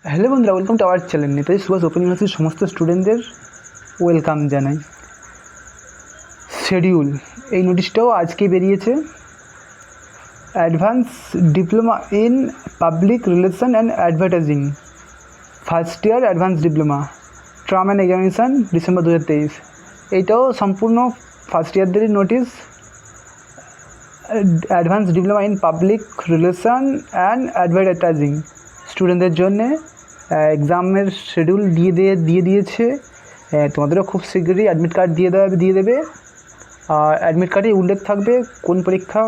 Hello বন্ধুরা, welcome to our channel. Netaji Subhash open ইউনিভার্সিটির সমস্ত স্টুডেন্টদের ওয়েলকাম জানাই। শিডিউল এই নোটিশটাও আজকে বেরিয়েছে। Advance diploma in public relation and advertising, first year advance diploma, term and examination December 2023। এইটাও সম্পূর্ণ ফার্স্ট ইয়ারদেরই নোটিশ। Advance diploma in public relation and advertising স্টুডেন্টদের জন্যে এক্সামের শিডিউল দিয়ে দিয়েছে। তোমাদেরও খুব শীঘ্রই অ্যাডমিট কার্ড দিয়ে দেবে। আর অ্যাডমিট কার্ডে উল্লেখ থাকবে কোন পরীক্ষা,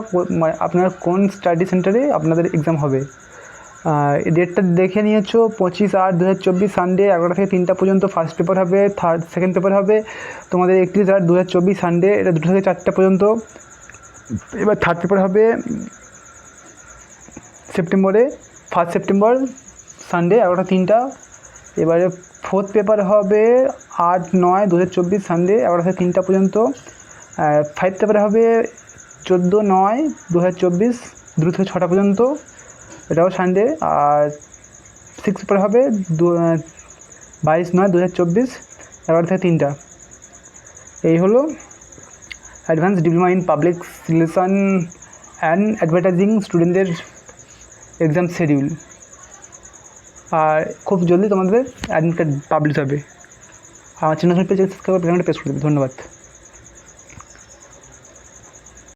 আপনার কোন স্টাডি সেন্টারে আপনাদের এক্সাম হবে। ডেটটা দেখে নিয়েছো, 25/8/2024 সানডে 11টা থেকে 3টা পর্যন্ত ফার্স্ট পেপার হবে। সেকেন্ড পেপার হবে তোমাদের 31/8/2024 সানডে, এটা 2টা থেকে 4টা পর্যন্ত। এবার থার্ড পেপার হবে সেপ্টেম্বরে, 1 সেপ্টেম্বর সানডে 11টা 3টা। এবারে ফোর্থ পেপার হবে 8/9/2024 সানডে 11টা থেকে 3টা পর্যন্ত। ফাইভ পেপার হবে 14/9/2024 2 থেকে 6টা পর্যন্ত, এটাও সানডে। আর সিক্স পেপার হবে 22/9/2024 11টা থেকে 3টা। এই হলো advance diploma in public relation and advertising স্টুডেন্টদের এক্সাম শিডিউল। আর খুব জলদি তোমাদের অ্যাডমিট কার্ড পাবলিশ হবে। আমার চ্যানেল পেজ সাবস্ক্রাইব করে প্রেস করে দেবে। ধন্যবাদ।